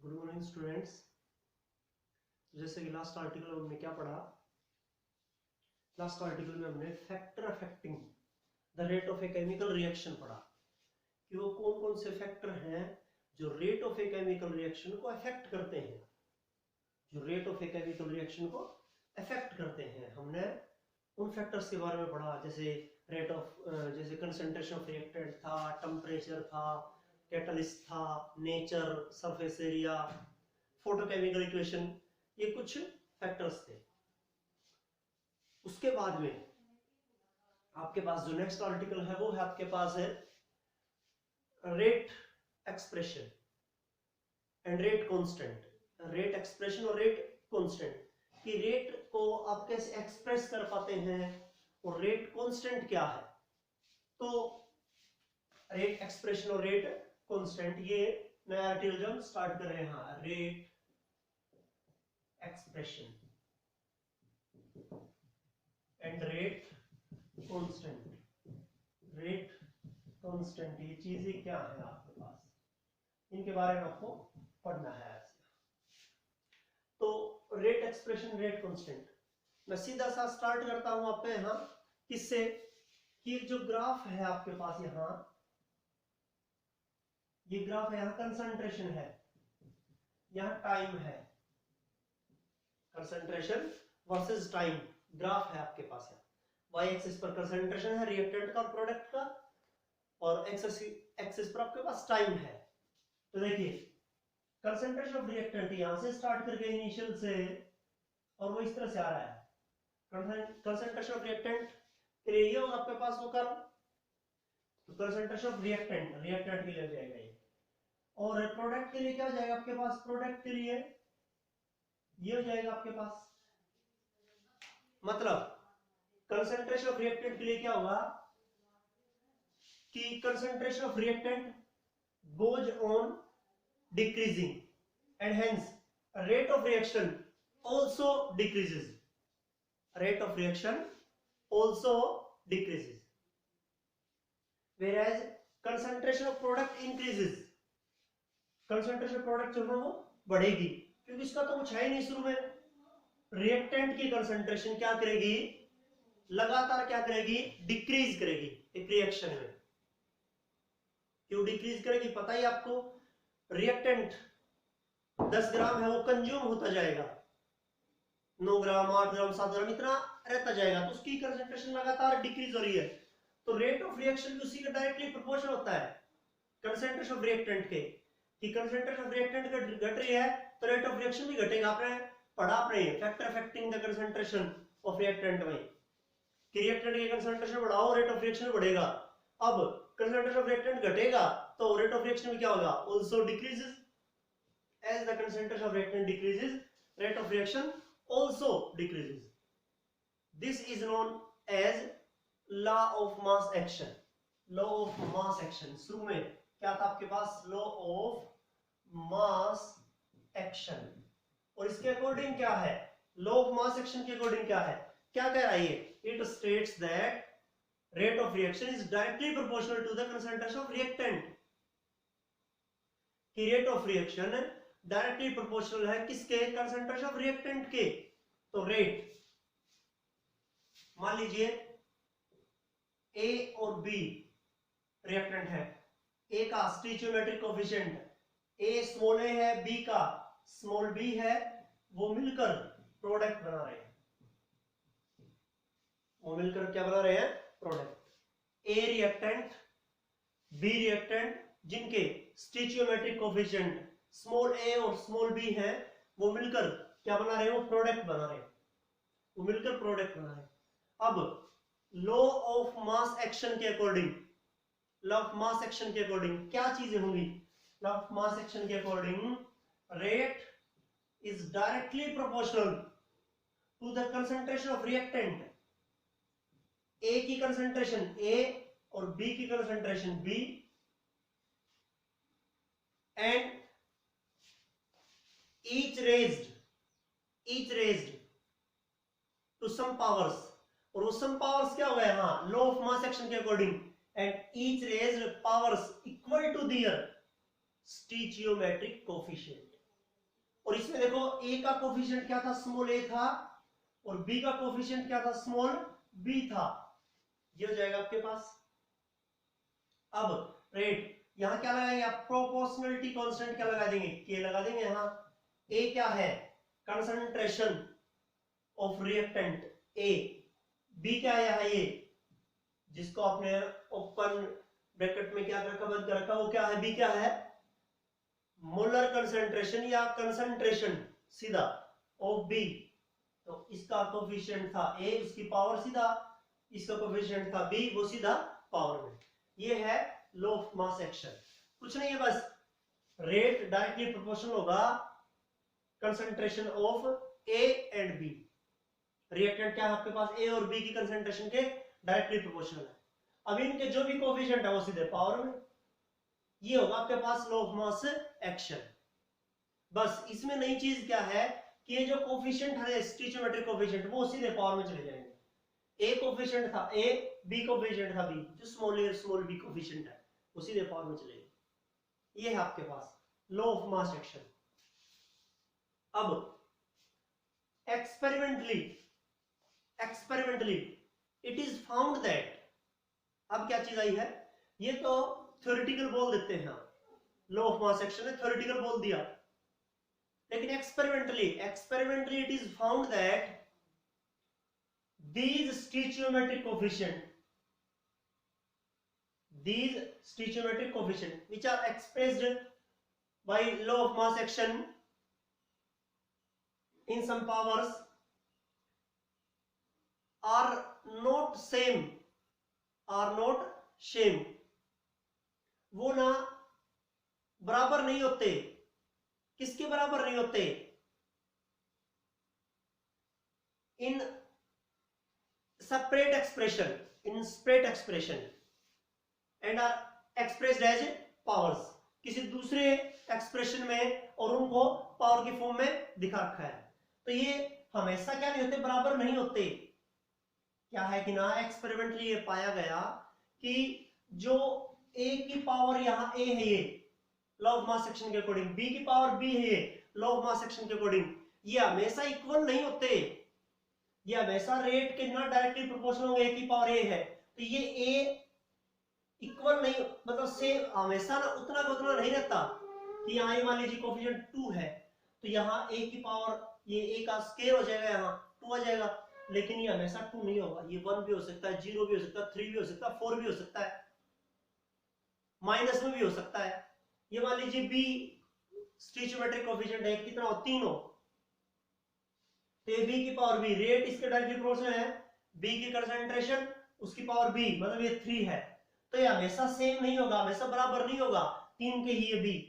Good morning students. जैसे कि last article में हमने क्या पढ़ा, लास्ट आर्टिकल में हमने factor affecting the rate of a chemical reaction पढ़ा कि वो कौन कौन से फैक्टर हैं जो rate of a chemical reaction को अफेक्ट करते हैं, जो rate of a chemical reaction को अफेक्ट करते हैं। हमने उन फैक्टर्स के बारे में पढ़ा, जैसे रेट ऑफ, जैसे कंसंट्रेशन ऑफ रिएक्टेंट था, टेम्परेचर था, कैटलिस्ट था, nature, surface area, photochemical equation, ये कुछ फैक्टर्स थे। उसके बाद में आपके पास जो नेक्स्ट आर्टिकल है वो है आपके पास है rate expression and rate constant. Rate expression और रेट कांस्टेंट कि रेट को आप कैसे एक्सप्रेस कर पाते हैं और रेट कांस्टेंट क्या है। तो रेट एक्सप्रेशन और रेट कांस्टेंट, ये नया आर्टिकल जो हम स्टार्ट कर रहे हैं, rate expression and rate constant. Rate constant ये चीजें क्या है आपके पास, इनके बारे में आपको पढ़ना है आज। तो रेट एक्सप्रेशन, रेट कांस्टेंट, मैं सीधा सा स्टार्ट करता हूं आपके यहां किससे, कि जो ग्राफ है आपके पास यहां, ये ग्राफ है, यहां कंसंट्रेशन है, यहां टाइम है, कंसंट्रेशन वर्सेस टाइम ग्राफ है आपके पास है। वाई एक्सिस पर कंसंट्रेशन है रिएक्टेंट का, प्रोडक्ट का, और एक्स एक्सिस पर आपके पास टाइम है। तो देखिए कंसंट्रेशन ऑफ रिएक्टेंट यहां से स्टार्ट करके इनिशियल से, और वो इस तरह से आ रहा है। कंसंट्रेशन ऑफ रिएक्टेंट के लिए ये होगा आपके पास वो कर्व, तो कंसंट्रेशन ऑफ रिएक्टेंट, रिएक्टेंट के लिए जाएगा ये, और प्रोडक्ट के लिए क्या हो जाएगा आपके पास, प्रोडक्ट के लिए ये हो जाएगा आपके पास। मतलब कंसंट्रेशन ऑफ रिएक्टेंट के लिए क्या होगा कि concentration of reactant goes on decreasing and hence rate of reaction also decreases, rate of reaction also decreases, whereas concentration of product increases, concentration of product जो है वो बढ़ेगी, क्योंकि इसका तो कुछ है ही नहीं शुरू में। रिएक्टेंट की कंसंट्रेशन क्या करेगी, लगातार क्या करेगी, डिक्रीज करेगी एक रिएक्शन में। क्यों डिक्रीज करेगी पता ही आपको, रिएक्टेंट 10 ग्राम है वो कंज्यूम होता जाएगा, 9 ग्राम 8 ग्राम 7 ग्राम इतना रहता जाएगा, तो उसकी कंसंट्रेशन लगातार डिक्रीज हो रही है। तो रेट ऑफ रिएक्शन भी उसी का डायरेक्टली प्रोपोर्शनल होता है कंसंट्रेशन ऑफ रिएक्टेंट के, कि कंसंट्रेशन ऑफ रिएक्टेंट घट रही है तो रेट ऑफ रिएक्शन भी घटेगा। आपने पढ़ा आपने factor affecting the concentration of reactant में कि रिएक्टेंट की कंसंट्रेशन बढ़ाओ रेट ऑफ रिएक्शन बढ़ेगा। अब कंसंट्रेशन ऑफ रिएक्टेंट घटेगा तो रेट ऑफ रिएक्शन भी क्या होगा, also decreases. As the concentration of reactant decreases, rate of reaction also decreases. This is known as law of mass action. Law of mass action. शुरू में क्या था आपके पास, law of mass action, और इसके अकॉर्डिंग क्या है, law of mass action के अकॉर्डिंग क्या है, क्या कह रहा है ये, it states that rate of reaction is directly proportional to the concentration of reactant, कि rate of reaction directly proportional है किसके, कंसंट्रेशन ऑफ रिएक्टेंट के। तो रेट, मान लीजिए ए और बी रिएक्टेंट है, ए का स्टोइचियोमेट्रिक कोएफिशिएंट ए स्मॉल ए है, बी का स्मॉल बी है, वो मिलकर प्रोडक्ट बना रहे हैं, वो मिलकर क्या बना रहे हैं, प्रोडक्ट। ए रिएक्टेंट बी रिएक्टेंट जिनके स्टोइचियोमेट्रिक कोएफिशिएंट स्मॉल ए और स्मॉल बी है, वो मिलकर क्या बना रहे हैं, वो प्रोडक्ट बना रहे हैं, वो मिलकर प्रोडक्ट बना रहे हैं। अब लॉ ऑफ मास एक्शन के according, law of mass action के अकॉर्डिंग क्या चीजें होंगी, लॉ ऑफ मास एक्शन के according rate is directly proportional to the concentration of reactant. A की कंसंट्रेशन ए और बी की concentration B, and each raised to some powers, और वो some powers क्या हो गए, हाँ, law of mass action के according, and each raised powers equal to their stoichiometric coefficient, और इसमें देखो ए का कोफिशिएंट क्या था, स्मॉल ए था, और बी का कोफिशिएंट क्या था, स्मॉल बी था। ये हो जाएगा आपके पास। अब रेट यहां क्या लगाएंगे आप, प्रोपोर्शनलिटी कांस्टेंट क्या लगा देंगे, के लगा देंगे। यहां ए क्या है, concentration of reactant A, B क्या है यहाँ ये, जिसको आपने ओपन ब्रैकेट में क्या रखा, बंद कर रखा, वो क्या है, बी क्या है, मोलर कंसंट्रेशन या कंसंट्रेशन सीधा ऑफ बी। तो इसका कोफिशिएंट था ए, उसकी पावर सीधा, इसका कोफिशिएंट था बी, वो सीधा पावर में। ये है लॉ ऑफ मास एक्शन। कुछ नहीं है, बस रेट डायरेक्टली प्रोपोर्शनल होगा concentration of A and B. Reactant क्या है आपके पास, ए और बी की कंसंट्रेशन के डायरेक्टली प्रोपोर्शनल है। अब इनके जो भी कोफिशिएंट है वो सीधे पावर में। ये होगा आपके पास लॉ ऑफ मास एक्शन। बस इसमें नई चीज क्या है कि ये जो कोफिशिएंट है स्टोइचियोमेट्रिक कोफिशिएंट, वो सीधे पावर में चले जाएंगे। ए कोफिशिएंट था ए, बी कोफिशिएंट था बी, जो स्मॉल ए स्मॉल बी कोफिशिएंट है वो सीधे पावर में चलेगा। ये है आपके पास लॉ ऑफ मास एक्शन। अब experimentally it is found that, अब क्या चीज आई है, ये तो थ्योरेटिकल बोल देते हैं, लॉ ऑफ मास एक्शन ने थ्योरेटिकल बोल दिया, लेकिन experimentally it is found that these stoichiometric coefficient which are expressed by law of mass action in some powers are not same, वो ना बराबर नहीं होते। किसके बराबर नहीं होते, इन separate expression and are expressed as powers, किसी दूसरे एक्सप्रेशन में, और उनको पावर की फॉर्म में दिखा रखा है। तो ये हमेशा क्या नहीं होते, बराबर नहीं होते। क्या है कि ना एक्सपेरिमेंटली ये पाया गया कि जो ए की पावर यहाँ ए है, ये लॉ ऑफ मास एक्शन के अकॉर्डिंग, बी की पावर बी है, ये लॉ ऑफ मास एक्शन के अकॉर्डिंग, ये हमेशा इक्वल नहीं होते। ये हमेशा रेट के ना डायरेक्टली प्रोपोर्शनल होंगे, ए की पावर ए है, तो ये ए इक्वल नहीं, मतलब सेम हमेशा ना उतना का उतना नहीं रहता कि यहाँ ये मान लीजिए कोफिशिएंट 2 है, तो यहाँ ए की पावर ये ए का स्केयर हो जाएगा, यहाँ 2 आ जाएगा, लेकिन ये हमेशा 2 नहीं होगा। ये 1 भी हो सकता है, 0 भी हो सकता है, 3 भी हो सकता है, 4 भी हो सकता है, माइनस में भी हो सकता है। ये मान लीजिए बी स्टोइचियोमेट्रिक कोफिशिएंट है, कितना हो, 3 हो, तो ये बी की पावर बी, रेट इसके डायरेक्टली प्रोपोर्शनल है, बी की कंसंट्रेशन उसकी पावर बी, मतलब ये 3 है, तो ये हमेशा सेम नहीं होगा, हमेशा बराबर नहीं होगा। 3 के ही ये बी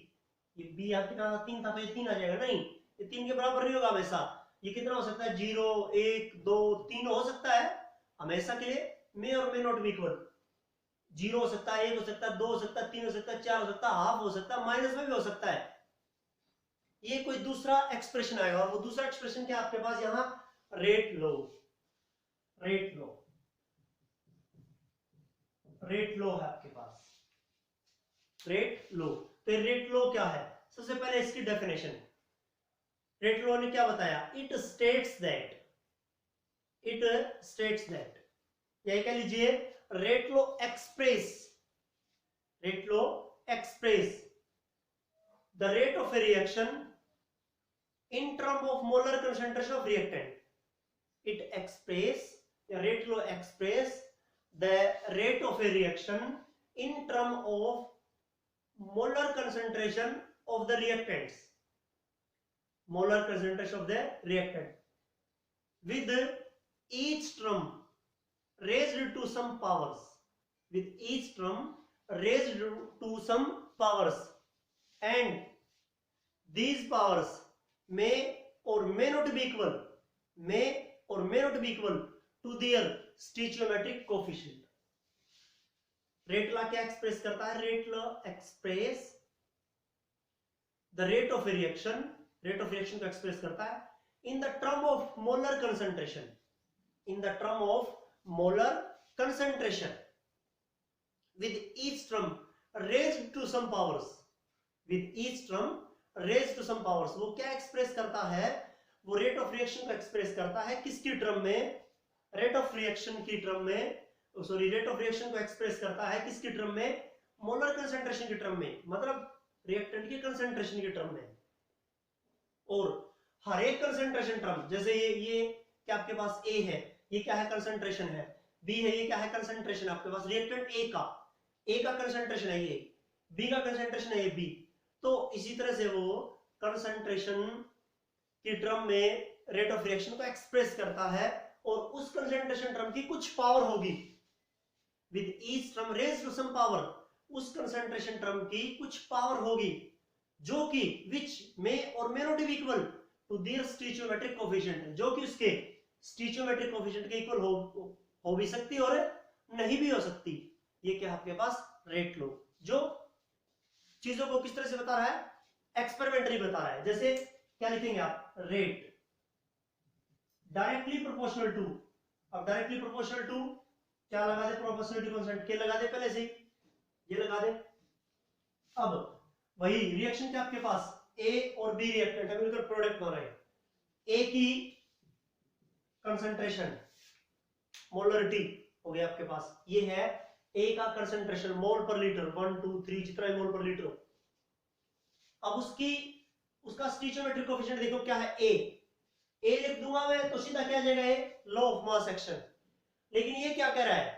यहाँ कितना 3 था, तो ये 3 आ जाएगा, नहीं, ये 3 के बराबर नहीं होगा हमेशा। ये कितना हो सकता है, 0 1 2 3 हो सकता है हमेशा के लिए, मे और मे नॉट बी इक्वल। 0 हो सकता है, 1 हो सकता है, 2 हो सकता है, 3 हो सकता है, 4 हो सकता है, हाफ हो सकता है, माइनस में भी हो सकता है। ये कोई दूसरा एक्सप्रेशन आएगा, और वो दूसरा एक्सप्रेशन क्या आपके पास यहाँ, रेट लो है आपके पास, रेट लो। तो रेट लो क्या है, सबसे पहले इसकी डेफिनेशन, रेट लो ने क्या बताया, इट स्टेट्स दैट, यही कह लीजिए, rate low express the rate of A reaction in term of molar concentration of reactant. Rate law express the rate of a reaction in term of molar concentration of the reactants, with each term raised to some powers, and these powers may or may not be equal to their stoichiometric coefficient. Rate law क्या express करता है, rate law express the rate of reaction को express करता है in the term of molar concentration, with each term raised to some powers, raise to some powers, वो क्या express करता है, वो रेट ऑफ रिएक्शन को एक्सप्रेस करता है किसकी टर्म में, रेट ऑफ रिएक्शन की टर्म में, सॉरी रेट ऑफ रिएक्शन को एक्सप्रेस करता है किसकी टर्म में, मोलर कंसंट्रेशन की टर्म में, मतलब रिएक्टेंट की कंसंट्रेशन की टर्म में। और हर एक कंसंट्रेशन टर्म, जैसे ये क्या आपके पास ए है, ये क्या है कंसंट्रेशन है, बी है, ये क्या है कंसंट्रेशन आपके पास रिएक्टेंट ए का कंसंट्रेशन है ये, बी का कंसंट्रेशन है ये बी। तो इसी तरह से वो कंसंट्रेशन की टर्म में रेट ऑफ रिएक्शन को एक्सप्रेस करता है, और उस कंसंट्रेशन टर्म की कुछ पावर होगी, with each term raise to some power, उस कंसंट्रेशन टर्म की कुछ पावर होगी जो कि which may or may not be equal to their stoichiometric coefficient, जो कि उसके स्टोइचियोमेट्रिक कोएफिशिएंट के इक्वल हो भी सकती और नहीं भी हो सकती। ये क्या आपके पास रेट लो, जो चीजों को किस तरह से बता रहा है, एक्सपेरिमेंटली बता रहा है। जैसे क्या लिखेंगे आप, रेट डायरेक्टली प्रोपोर्शनल टू, अब डायरेक्टली प्रोपोर्शनल टू क्या लगा दे, प्रोपोर्शनलिटी कांस्टेंट के लगा दे, पहले से ये लगा दे। अब वही रिएक्शन क्या आपके पास, ए और बी रिएक्टेंट है, मिलकर प्रोडक्ट बना रहे हैं। ए की कंसंट्रेशन मोलरिटी हो गया आपके पास, ये है ए का कंसंट्रेशन मोल पर लीटर, 1 2 3 जितना भी मोल पर लीटर। अब उसका स्टोइचियोमेट्रिक कोएफिशिएंट देखो क्या है, ए लिख दूंगा मैं तो सीधा क्या आ जाएगा, ये लॉ ऑफ मास एक्शन। लेकिन ये क्या कह रहा है,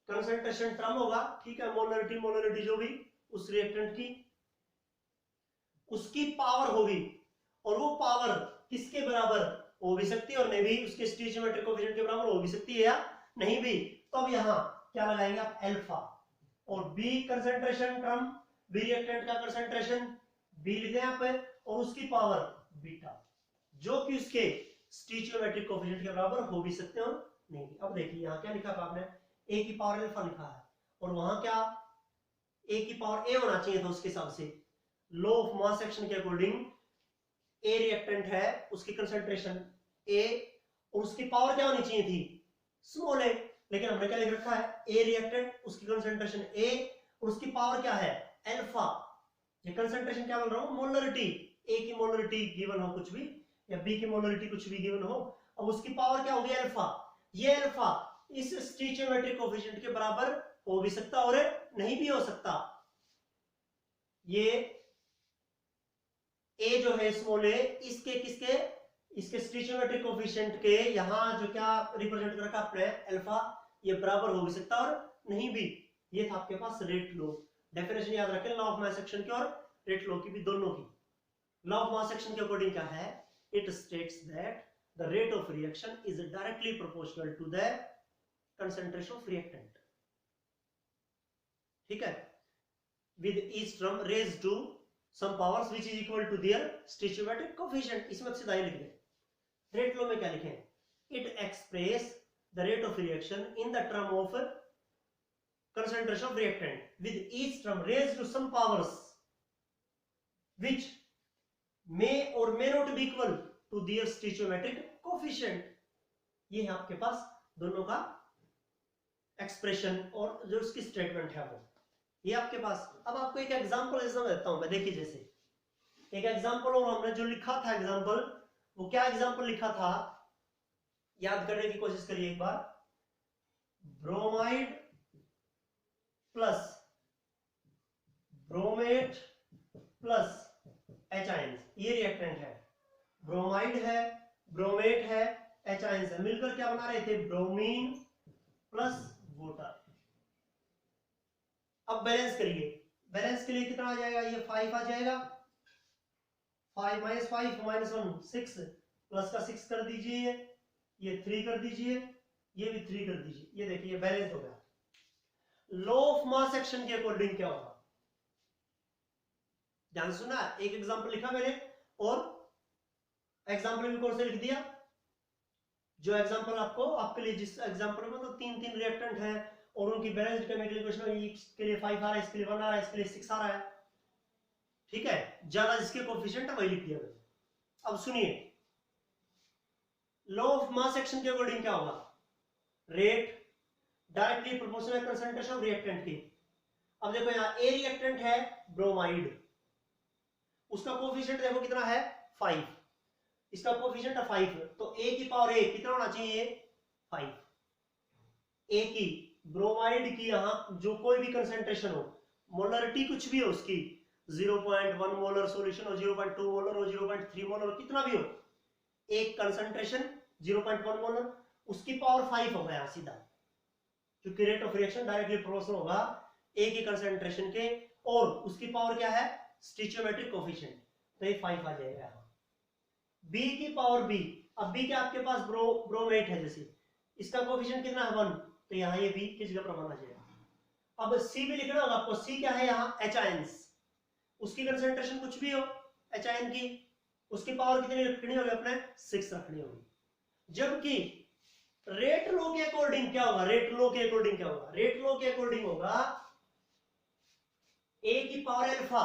कंसंट्रेशन टर्म होगा, ठीक है, मोलरिटी जो भी उस रिएक्टेंट की, उसकी पावर होगी, और वो पावर किसके बराबर हो भी सकती है और नहीं भी, उसके स्टोइचियोमेट्रिक कोएफिशिएंट के बराबर हो भी सकती है या नहीं भी। तो अब यहां क्या लगाएंगे आप, अल्फा, और B concentration term, B reactant का कंसंट्रेशन बी लिखे यहां पे, और उसकी पावर बीटा, जो कि उसके स्टोइचियोमेट्रिक कोएफिशिएंट के बराबर हो भी सकते हो नहीं भी। अब देखिए यहां क्या लिखा था आपने, ए की पावर अल्फा लिखा है, और वहां क्या ए की पावर ए होना चाहिए था उसके हिसाब से, लॉ ऑफ मास एक्शन के अकॉर्डिंग ए रिएक्टेंट है, उसकी कंसंट्रेशन ए, और उसकी पावर क्या होनी चाहिए थी, स्मॉल ए। लेकिन हमने क्या लिख रखा है, ए रिएक्टेंट, उसकी कंसंट्रेशन ए, और उसकी पावर क्या है, अल्फा। ये कंसंट्रेशन क्या बोल रहा हूं, मोलरिटी, ए की मोलरिटी गिवन हो कुछ भी, या बी की मोलरिटी कुछ भी गिवन हो, अब उसकी पावर क्या होगी, अल्फा। ये अल्फा इस स्टोइचियोमेट्रिक कोएफिशिएंट के बराबर हो भी सकता और नहीं भी हो सकता। ये ए जो है स्मॉल ए, इसके किसके, इसके स्टोइचियोमेट्रिक कोएफिशिएंट के यहां जो क्या रिप्रेजेंट कर रखा आपने अल्फा, ये बराबर हो भी सकता और नहीं भी। ये था आपके पास रेट लॉ। डेफिनेशन याद रखें लॉ ऑफ मास एक्शन की और रेट लॉ की भी, दोनों की। लॉ ऑफ मास एक्शन के अकॉर्डिंग क्या है, it states that the rate of reaction is directly proportional to the concentration of reactant, ठीक है, with each term raised to some powers which is equal to their stoichiometric coefficient। इसमें सीधा ही लिख दें। Rate law में क्या लिखें, it express the rate of reaction in the term of concentration of reactant with each term raised to some powers which may or may not be equal to their stoichiometric coefficient। ये है आपके पास दोनों का expression और जो उसकी statement है वो ये आपके पास। अब आपको एक एग्जांपल समझ देता हूं मैं, देखिए जैसे एक एग्जांपल, और हमने जो लिखा था एग्जांपल, वो क्या एग्जांपल लिखा था, याद करने की कोशिश करिए एक बार। Bromide plus bromate plus H ions, ये रिएक्टेंट है, ब्रोमाइड है, ब्रोमेट है, एच आयंस है, मिलकर क्या बना रहे थे, ब्रोमीन प्लस वाटर। अब बैलेंस करिए, बैलेंस के लिए कितना आ जाएगा, ये 5 आ जाएगा, 5 माइनस 5 माइनस 1 6, प्लस का 6 कर दीजिए, ये 3 कर दीजिए, ये भी 3 कर दीजिए, ये देखिए ये बैलेंस हो गया। लॉ ऑफ मास एक्शन के अकॉर्डिंग क्या होगा, ध्यान सुना, एक एग्जांपल लिखा मैंने और एग्जांपल भी कौन से लिख दिया, जो एग्जांपल आपको आपके लिए, जिस एग्जांपल में तो 3 रिएक्टेंट है और उनकी बैलेंस केमिकल इक्वेशन, इसके लिए 5 आ रहा है, इसके लिए 1 आ रहा है, इसके लिए 6 आ रहा है, ठीक है, ज्यादा जिसके कोएफिशिएंट है वही लिख दिया मैंने। अब सुनिए, लॉ ऑफ मास एक्शन के अकॉर्डिंग क्या होगा, rate directly proportional concentration of reactant की। अब देखो यहां ए रिएक्टेंट है ब्रोमाइड, उसका कोफिशिएंट देखो कितना है 5, इसका कोफिशिएंट है 5, तो a की पावर a कितना होना चाहिए 5। a की ब्रोमाइड की यहां जो कोई भी कंसेंट्रेशन हो, मोलरिटी कुछ भी हो उसकी, 0.1 मोलर सॉल्यूशन हो, 0.2 मोलर हो, 0.3 मोलर कितना भी हो, एक कंसेंट्रेशन 0.1 मोलर, उसकी पावर 5 होगा यहां सीधा, क्योंकि rate of reaction directly proportional होगा ए की कंसेंट्रेशन के, और उसकी पावर क्या है स्टिचियोमेट्रिक कोफिशिएंट, तो ये 5 आ जाएगा यहां। बी की पावर बी, अब बी क्या आपके पास ब्रोमेट है, जैसे इसका कोफिशिएंट कितना है 1, तो यहाँ ये बी किस जगह पर 1 आ जाएगा। अब सी भी लिखना होगा आपको, सी क्या है यहाँ एच आयंस, उसकी कंसेंट्रेशन कुछ भी हो एच आयन की, उसकी पावर कितनी रखनी होगी अपने 6 रखनी होगी। जबकि रेट लो के अकॉर्डिंग क्या होगा, रेट लो के अकॉर्डिंग क्या होगा, रेट लो के अकॉर्डिंग होगा ए की पावर अल्फा,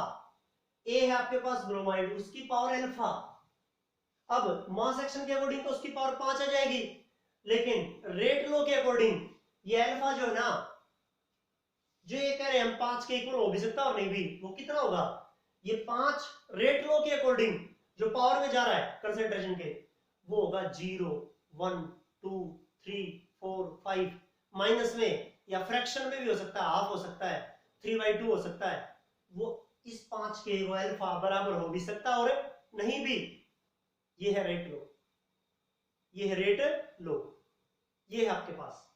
ए है आपके पास ब्रोमाइड, उसकी पावर अल्फा, अब मास एक्शन के अकॉर्डिंग तो उसकी पावर 5 आ जाएगी, लेकिन रेट लो के अकॉर्डिंग ये अल्फा जो है ना, जो ये कह रहे हैं हम 5 के इक्वल हो भी सकता और नहीं भी, वो कितना होगा ये 5 रेट लो के अकॉर्डिंग जो पावर में जा रहा है कंसेंट्रेशन के, वो होगा 0 1 2 3 4 5, माइनस में या फ्रैक्शन में भी हो सकता है, हाफ हो सकता है, 3/2 हो सकता है, वो इस 5 के वो अल्फा बराबर हो भी सकता और नहीं भी। ये है रेट लो, ये है रेट लो, ये है आपके पास,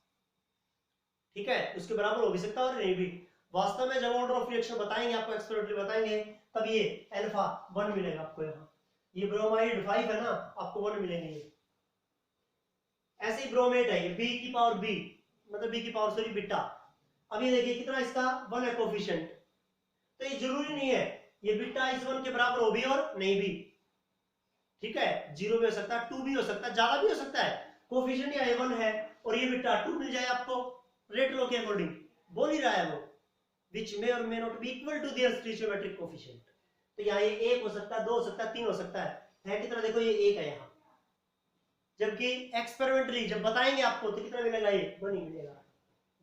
ठीक है, उसके बराबर हो भी सकता और नहीं भी। वास्तव में जब ऑर्डर ऑफ रिएक्शन बताएंगे आपको, एक्सपेरिमेंटली बताएंगे, तब ये अल्फा 1 मिलेगा आपको, यहाँ ये ब्रोमाइड 5 है ना, आपको 1 मिलेंगे ये। ऐसे ही ब्रोमेट है ये बी की पावर बी, मतलब बी की पावर सॉरी बीटा, अब ये देखिए कितना इसका 1 है कोफिशिएंट, तो ये जरूरी नहीं है ये बीटा इस 1 के बराबर हो भी और नहीं भी, ठीक है, 0 भी हो सकता है, 2 भी हो सकता है, ज्यादा भी हो सकता है, कोफिशिएंट या 1 है और ये बीटा 2 मिल जाए आपको रेट लो के अकॉर्डिंग, बोल ही रहा है वो which may or may not be equal to their stoichiometric coefficient, तो यहाँ ये 1 हो सकता है, 2 हो सकता है, 3 हो सकता है कितना देखो ये 1 है यहाँ, जबकि एक्सपेरिमेंटली जब बताएंगे आपको तो कितना मिलेगा ये 1 ही मिलेगा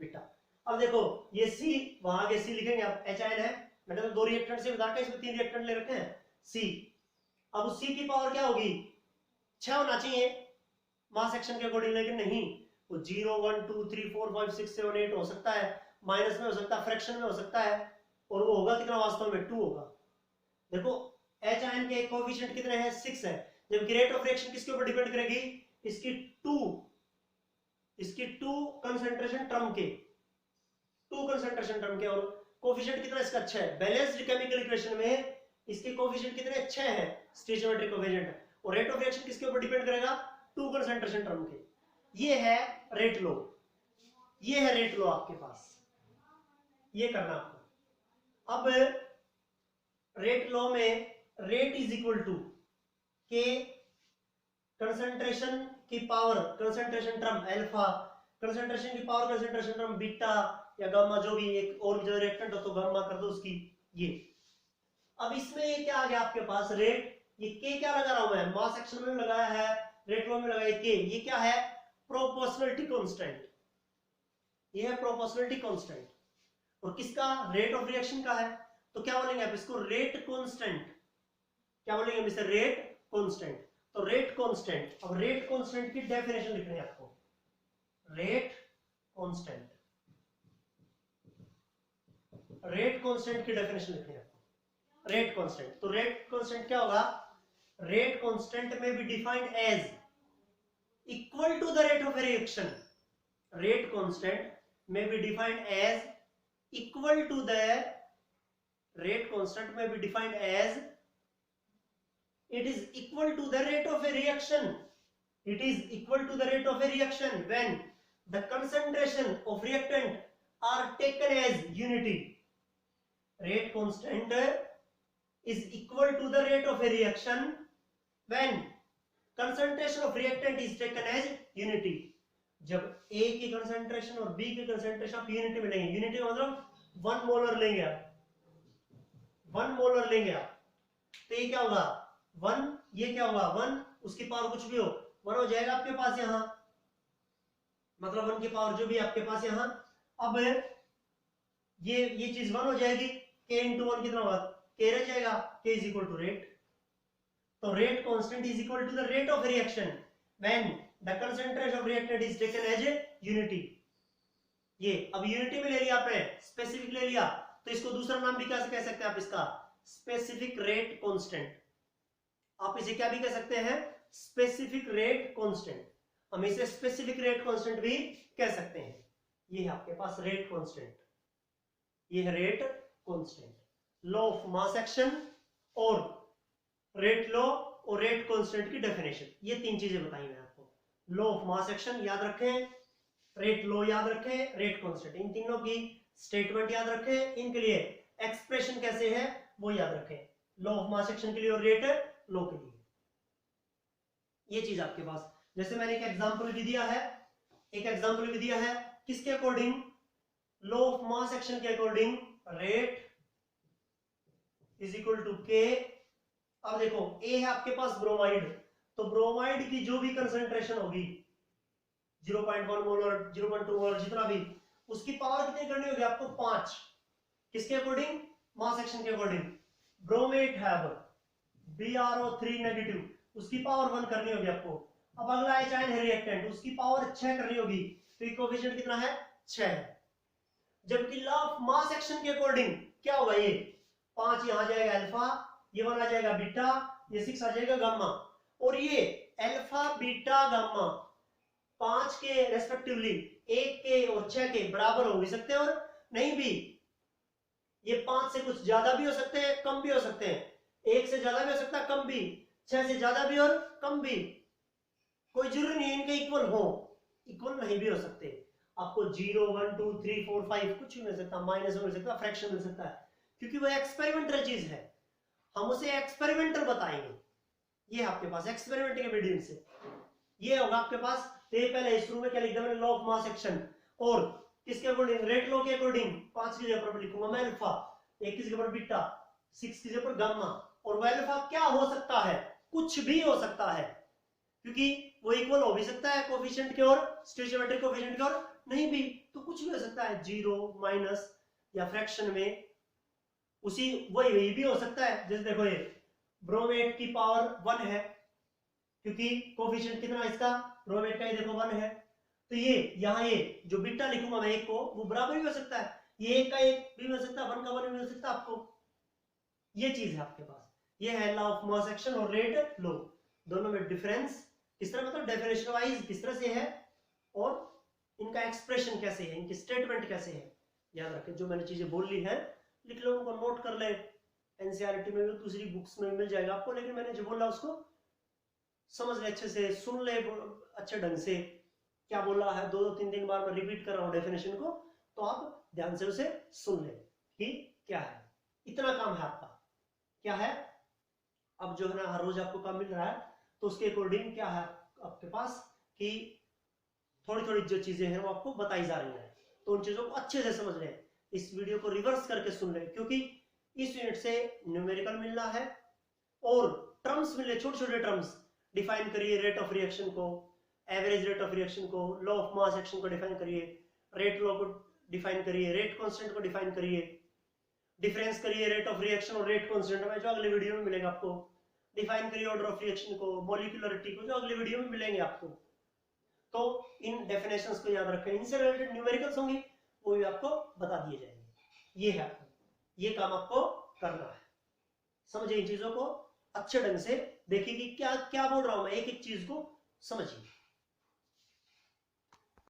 बीटा। अब देखो ये सी, वहां आगे सी लिखेंगे आप, एच आयन है, मैंने तो 2 रिएक्टेंट से बता के इसमें 3 रिएक्टेंट ले रखे हैं सी, अब उस सी की पावर क्या होगी 6 होना चाहिए मास एक्शन के अकॉर्डिंग, लेकिन नहीं, वो 0 1 2 3 4 5 6 7 8 हो सकता है, माइनस में हो सकता है, फ्रैक्शन में हो सकता है, और वो होगा कितना वास्तव में 2 होगा। देखो एच आयन के कोएफिशिएंट कितने हैं 6 है, जबकि रेट ऑफ रिएक्शन किसके ऊपर डिपेंड करेगी, इसकी 2 कंसंट्रेशन टर्म के, 2 कंसंट्रेशन टर्म के, और कोएफिशिएंट कितना इसका 6 है। बैलेंस्ड केमिकल इक्वेशन में इसके कोएफिशिएंट कितने 6 है स्टोइचियोमेट्रिक कोएफिशिएंट, और रेट ऑफ रिएक्शन किसके ऊपर डिपेंड करेगा 2 कंसंट्रेशन टर्म के। ये है रेट लो, ये है रेट लो आपके पास, ये करना आपको। अब रेट लॉ में रेट इज इक्वल टू के कंसंट्रेशन की power concentration term alpha, concentration की पावर कंसंट्रेशन टर्म बीटा या गामा, जो भी एक और जो रिएक्टेंट हो तो गामा कर दो उसकी ये। अब इसमें ये क्या आ गया आपके पास रेट, ये के क्या लगा रहा हूं मैं, मास एक्शन में लगाया है, रेट लॉ में लगाया के, ये क्या है प्रोपोर्शनलिटी कांस्टेंट, ये है प्रोपोर्शनलिटी कांस्टेंट, और किसका रेट ऑफ रिएक्शन का है, तो क्या बोलेंगे आप इसको रेट कांस्टेंट, क्या बोलेंगे हम इसे रेट कांस्टेंट, तो रेट कांस्टेंट। अब रेट कांस्टेंट की डेफिनेशन लिखनी है आपको, रेट कांस्टेंट, रेट कांस्टेंट की डेफिनेशन लिखनी है आपको, रेट कांस्टेंट, तो रेट कांस्टेंट क्या होगा, rate constant may be defined as equal to the rate of reaction, rate constant may be defined as equal to the rate constant may be defined as it is equal to the rate of a reaction, it is equal to the rate of a reaction when the concentration of reactant are taken as unity, rate constant is equal to the rate of a reaction when concentration of reactant is taken as unity, जब A की concentration और B की concentration आप unity में लेंगे, unity मतलब 1 molar लेंगे आप, 1 मोलर लेंगे आप, तो ये क्या होगा 1, ये क्या होगा 1, उसकी पावर कुछ भी हो 1 हो जाएगा आपके पास यहां, मतलब 1 की पावर जो भी आपके पास यहां। अब ये चीज 1 हो जाएगी, k into 1 कितना होगा K रह जाएगा, K is equal to rate. तो rate constant is equal to the rate of reaction when the concentration of reactant is taken as a unity. ये अब यूनिटी में ले लिया आपने, स्पेसिफिक ले लिया, तो इसको दूसरा नाम भी क्या कह सकते हैं आप, इसका स्पेसिफिक रेट कांस्टेंट। आप इसे क्या भी कह सकते हैं, स्पेसिफिक रेट कांस्टेंट। हम इसे स्पेसिफिक रेट कांस्टेंट भी कह सकते हैं। ये है आपके पास रेट कांस्टेंट, ये है rate constant. Law of mass action और रेट लॉ और रेट कांस्टेंट की डेफिनेशन, ये तीन चीजें बताई मैं आपको। लॉ ऑफ मास एक्शन याद रखें, रेट लॉ याद रखें, रेट कांस्टेंट, इन तीनों की स्टेटमेंट याद रखें, इनके लिए एक्सप्रेशन कैसे है वो याद रखें, लॉ ऑफ मास एक्शन के लिए और रेट लॉ के लिए। ये चीज आपके पास, जैसे मैंने एक एग्जांपल भी दिया है, एक एग्जांपल भी दिया है किसके according, law of mass action के according, rate is equal to K. अब देखो ए है आपके पास ब्रोमाइड, तो ब्रोमाइड की जो भी कंसंट्रेशन होगी 0.1 मोलर 0.2 मोलर जितना भी, उसकी पावर कितनी करनी होगी आपको, 5। किसके अकॉर्डिंग, मास एक्शन के according. Bromate have BrO3 negative, उसकी पावर 1 करनी होगी आपको। अब अगला है चाइल्ड रिएक्टेंट, उसकी पावर 6 करनी होगी, तो कोएफिशिएंट कितना है, 6 है। जबकि लॉ ऑफ मास एक्शन के अकॉर्डिंग क्या होगा, ये 5 यहां जाएगा अल्फा, ये 1 आ जाएगा बीटा, ये 6 आ जाएगा गामा, और ये अल्फा बीटा गामा 5 के रेस्पेक्टिवली 1 के और 6 के बराबर हो भी सकते हैं और नहीं भी। ये 5 से कुछ ज्यादा भी हो सकते हैं, कम भी हो सकते हैं, 1 से ज्यादा भी हो सकता है, कम भी, 6 से ज्यादा भी और कम भी। कोई जरूरी नहीं इनके इक्वल हो, इक्वल नहीं भी हो सकते। आपको 0 1 2 3 4 5 कुछ भी मिल सकता है, माइनस मिल सकता है, फ्रैक्शन मिल सकता है, क्योंकि वो एक्सपेरिमेंटल चीज है, हम उसे एक्सपेरिमेंटल बताएंगे। ये आपके पास एक्सपेरिमेंट के मीडियम से ये होगा आपके पास। तो ये पहले शुरू में क्या लिख दिया मैंने, लॉ ऑफ मास एक्शन, और किसके अकॉर्डिंग, रेट लॉ के अकॉर्डिंग 5 की जगह पर लिखूंगा मैं अल्फा, 1 की जगह पर बीटा, 6 की जगह पर गामा, और वो अल्फा क्या हो सकता है, कुछ भी हो सकता है, क्योंकि वो इक्वल हो भी सकता है कोएफिशिएंट के और स्टोइचोमेट्रिक कोएफिशिएंट के और नहीं भी, तो कुछ भी हो सकता है, 0 माइनस या फ्रैक्शन में उसी वही भी हो सकता है। जैसे देखो ये ब्रोमेट की पावर 1 है, क्योंकि कोएफिशिएंट कितना इसका, ब्रोमेट का ये देखो 1 है, तो ये यहाँ ये जो बीटा लिखूंगा मैं 1 को, वो बराबर भी हो सकता है, ये 1 का 1 भी हो सकता है, 1 का 1 भी हो सकता है आपको। ये चीज है आपके पास, ये है लॉ ऑफ मास एक्शन और रेट लॉ। दोनों में डिफरेंस किस तरह, मतलब डेफिनेशन वाइज किस तरह से है और इनका एक्सप्रेशन कैसे है, इनकी स्टेटमेंट कैसे है, याद रखें। जो मैंने चीजें बोल ली है लिख लो, उनको नोट कर ले, एनसीईआरटी में भी दूसरी बुक्स में मिल जाएगा आपको, लेकिन मैंने जो बोला उसको समझ ले अच्छे से, सुन ले अच्छे ढंग से, क्या बोला है, 2-3 बार मैं रिपीट कर रहा हूँ डेफिनेशन को, तो आप ध्यान से उसे सुन ले कि क्या है। इतना काम है आपका, क्या है, अब जो है ना हर रोज आपको काम मिल रहा है, तो उसके अकॉर्डिंग क्या है आपके पास कि थोड़ी थोड़ी जो चीजें हैं वो आपको बताई जा रही है, तो उन चीजों को अच्छे से समझ ले, इस वीडियो को रिवर्स करके सुन ले, क्योंकि इस यूनिट से न्यूमेरिकल मिल रहा है और टर्म्स मिले, छोटे छोटे टर्म्स डिफाइन करिए, रेट ऑफ रिएक्शन को, एवरेज रेट ऑफ रिएक्शन को, लॉ ऑफ मास एक्शन को डिफाइन करिए, रेट लॉ को डिफाइन करिए, रेट कांस्टेंट को डिफाइन करिए, डिफरेंस करिए रेट ऑफ रिएक्शन और रेट कांस्टेंट में, जो अगले वीडियो में मिलेगा आपको, डिफाइन करिए ऑर्डर ऑफ रिएक्शन को, मॉलिक्यूलरिटी को, जो अगले वीडियो में मिलेंगे आपको। तो इन डेफिनेशंस को याद रखें, इनसे रिलेटेड न्यूमेरिकल्स होंगे वो भी आपको बता दिए जाएंगे। ये है, ये काम आपको करना है, समझिए इन चीजों को अच्छे ढंग से, देखिए कि क्या क्या बोल रहा हूं मैं, एक एक चीज को समझिए।